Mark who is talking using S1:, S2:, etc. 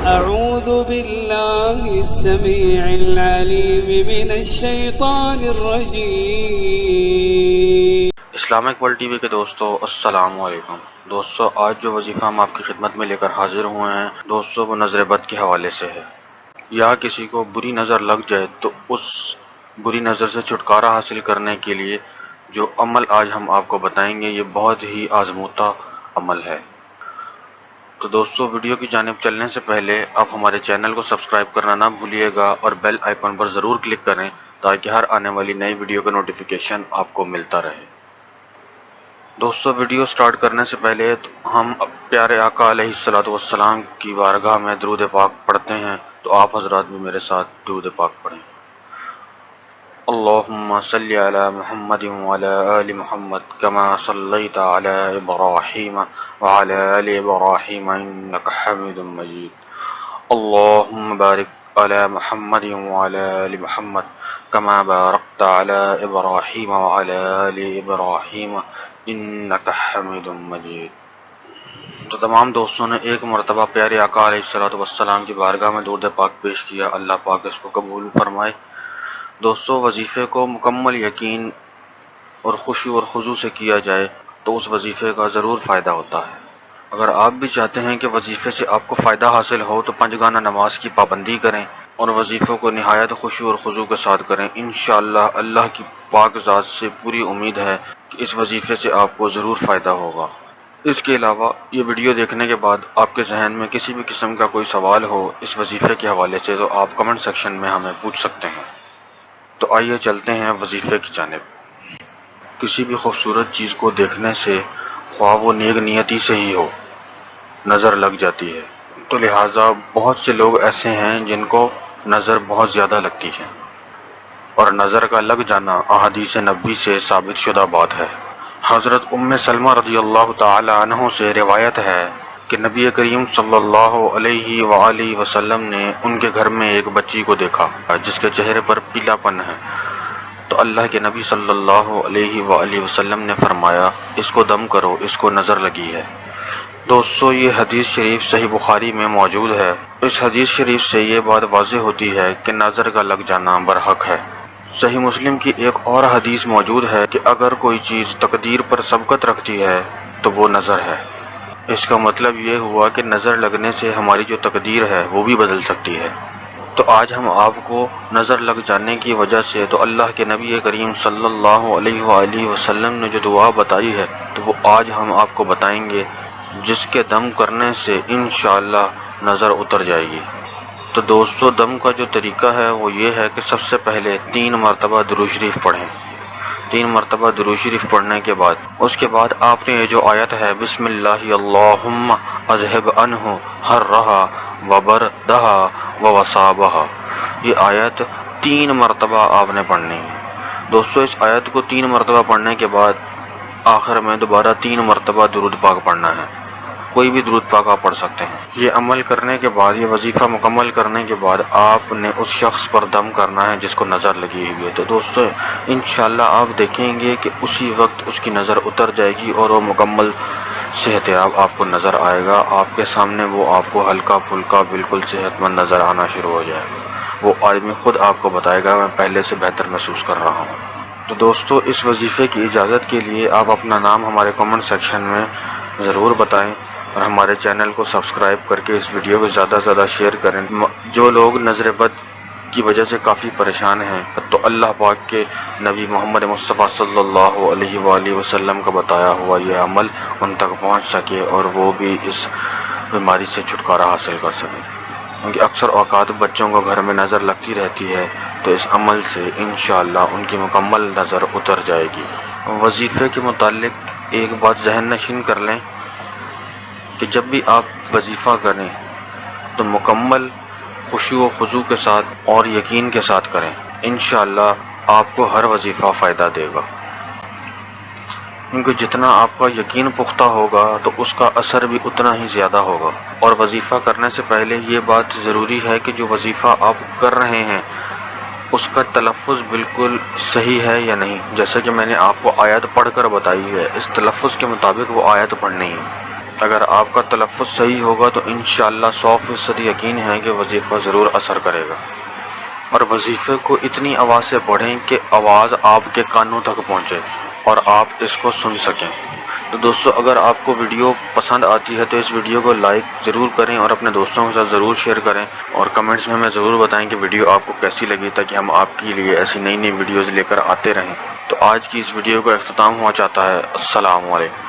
S1: أعوذ بالله السميع العليم من الشيطان الرجيم.
S2: اسلامک ورلڈ ٹی وی کے دوستو السلام علیکم. دوستو آج جو وظیفہ ہم آپ کی خدمت میں لے کر حاضر ہوئے ہیں دوستو وہ نظر بد کے حوالے سے ہے. یا کسی کو بری نظر لگ جائے تو اس بری نظر سے چھٹکارا حاصل کرنے کے لیے جو عمل آج ہم آپ کو بتائیں گے یہ بہت ہی آزمودہ عمل ہے. تو دوستو ویڈیو کی جانب چلنے سے پہلے آپ ہمارے چینل کو سبسکرائب کرنا نہ بھولیے گا اور بیل آئیکن پر ضرور کلک کریں تاکہ ہر آنے والی نئی ویڈیو کا نوٹیفیکیشن آپ کو ملتا رہے. دوستو ویڈیو سٹارٹ کرنے سے پہلے ہم پیارے آقا علیہ الصلوۃ والسلام کی بارگاہ میں درود پاک پڑھتے ہیں تو آپ حضرات بھی میرے ساتھ درود پاک پڑھیں. اللہم صلی علی محمد وعلی آل محمد کما صلیت علی ابراہیم وعلی آل ابراہیم انک حمید مجید. اللہم بارک علی محمد وعلی آل محمد کما بارکت علی ابراہیم وعلی آل ابراہیم انک حمید مجید. تو تمام دوستوں نے ایک مرتبہ پیارے آقا علیہ الصلوۃ والسلام کی بارگاہ میں درود پاک پیش کیا. اللہ پاک اس کو قبول فرمائے. دوستو وظیفے کو مکمل یقین اور خشوع اور خضوع سے کیا جائے تو اس وظیفے کا ضرور فائدہ ہوتا ہے. اگر آپ بھی چاہتے ہیں کہ وظیفے سے آپ کو فائدہ حاصل ہو تو 5 گانا نماز کی پابندی کریں اور وظیفوں کو نہایت خشوع اور خضوع کے ساتھ کریں. انشاءاللہ اللہ کی پاک ذات سے پوری امید ہے کہ اس وظیفے سے آپ کو ضرور فائدہ ہوگا. اس کے علاوہ یہ ویڈیو دیکھنے کے بعد آپ کے ذہن میں کسی بھی قسم کا کوئی سوال ہو اس وظیفے کے حوالے سے تو آپ کمنٹ سیکشن میں ہمیں پوچھ سکتے ہیں. تو آئیے چلتے ہیں وظیفے کی جانب. کسی بھی خوبصورت چیز کو دیکھنے سے خواہ وہ نیک نیتی سے ہی ہو نظر لگ جاتی ہے. تو لہٰذا بہت سے لوگ ایسے ہیں جن کو نظر بہت زیادہ لگتی ہے اور نظر کا لگ جانا احادیث نبوی سے ثابت شدہ بات ہے. حضرت ام سلمہ رضی اللہ تعالی عنہ سے روایت ہے کہ نبی کریم صلی اللہ علیہ وآلہ وسلم نے ان کے گھر میں ایک بچی کو دیکھا جس کے چہرے پر پیلا پن ہے. تو اللہ کے نبی صلی اللہ علیہ وآلہ وسلم نے فرمایا اس کو دم کرو اس کو نظر لگی ہے. دوستو یہ حدیث شریف صحیح بخاری میں موجود ہے. اس حدیث شریف سے یہ بات واضح ہوتی ہے کہ نظر کا لگ جانا برحق ہے. صحیح مسلم کی ایک اور حدیث موجود ہے کہ اگر کوئی چیز تقدیر پر سبقت رکھتی ہے تو وہ نظر ہے. اس کا مطلب یہ ہوا کہ نظر لگنے سے ہماری جو تقدیر ہے وہ بھی بدل سکتی ہے. تو آج ہم آپ کو نظر لگ جانے کی وجہ سے تو اللہ کے نبی کریم صلی اللہ علیہ وآلہ وسلم نے جو دعا بتائی ہے تو وہ آج ہم آپ کو بتائیں گے جس کے دم کرنے سے انشاءاللہ نظر اتر جائے گی. تو دوستو دم کا جو طریقہ ہے وہ یہ ہے کہ سب سے پہلے 3 مرتبہ درود شریف پڑھیں. 3 مرتبہ درود شریف پڑھنے کے بعد اس کے بعد آپ نے یہ جو آیت ہے بسم اللہ اللہم اذہب عنہ حرہا وبردہا ووصابہا یہ آیت 3 مرتبہ آپ نے پڑھنی ہے. دوستو اس آیت کو 3 مرتبہ پڑھنے کے بعد آخر میں دوبارہ 3 مرتبہ درود پاک پڑھنا ہے. کوئی بھی درود پاک آپ پڑھ سکتے ہیں. یہ عمل کرنے کے بعد یہ وظیفہ مکمل کرنے کے بعد آپ نے اس شخص پر دم کرنا ہے جس کو نظر لگی ہوئی ہے. تو دوستو انشاءاللہ آپ دیکھیں گے کہ اسی وقت اس کی نظر اتر جائے گی اور وہ مکمل صحتیاب آپ کو نظر آئے گا. آپ کے سامنے وہ آپ کو ہلکا پھلکا بالکل صحت مند نظر آنا شروع ہو جائے گا. وہ آدمی خود آپ کو بتائے گا میں پہلے سے بہتر محسوس کر رہا ہوں. تو دوستو اس وظیفے کی اجازت کے لیے آپ اپنا نام ہمارے کمنٹ سیکشن میں ضرور بتائیں اور ہمارے چینل کو سبسکرائب کر کے اس ویڈیو کو زیادہ سے زیادہ شیئر کریں. جو لوگ نظر بد کی وجہ سے کافی پریشان ہیں تو اللہ پاک کے نبی محمد مصطفیٰ صلی اللہ علیہ وآلہ وسلم کا بتایا ہوا یہ عمل ان تک پہنچ سکے اور وہ بھی اس بیماری سے چھٹکارا حاصل کر سکیں. کیونکہ اکثر اوقات بچوں کو گھر میں نظر لگتی رہتی ہے تو اس عمل سے انشاءاللہ ان کی مکمل نظر اتر جائے گی. وظیفے کے متعلق ایک بات ذہن نشین کر لیں کہ جب بھی آپ وظیفہ کریں تو مکمل خشوع و خضوع کے ساتھ اور یقین کے ساتھ کریں. انشاءاللہ آپ کو ہر وظیفہ فائدہ دے گا. کیونکہ جتنا آپ کا یقین پختہ ہوگا تو اس کا اثر بھی اتنا ہی زیادہ ہوگا. اور وظیفہ کرنے سے پہلے یہ بات ضروری ہے کہ جو وظیفہ آپ کر رہے ہیں اس کا تلفظ بالکل صحیح ہے یا نہیں. جیسا کہ میں نے آپ کو آیت پڑھ کر بتائی ہے اس تلفظ کے مطابق وہ آیت پڑھنی ہے. اگر آپ کا تلفظ صحیح ہوگا تو انشاءاللہ 100% یقین ہے کہ وظیفہ ضرور اثر کرے گا۔ اور وظیفے کو اتنی آواز سے پڑھیں کہ آواز آپ کے کانوں تک پہنچے اور آپ اس کو سن سکیں۔ تو دوستو، اگر آپ کو ویڈیو پسند آتی ہے تو اس ویڈیو کو لائک ضرور کریں اور اپنے دوستوں کے ساتھ ضرور شیئر کریں، اور کمنٹس میں ہمیں ضرور بتائیں کہ ویڈیو آپ کو کیسی لگی، تاکہ ہم آپ کے لیے ایسی نئی نئی ویڈیوز لے کر آتے رہیں۔ تو آج کی اس ویڈیو کا اختتام ہوا چاہتا ہے۔ السلام علیکم۔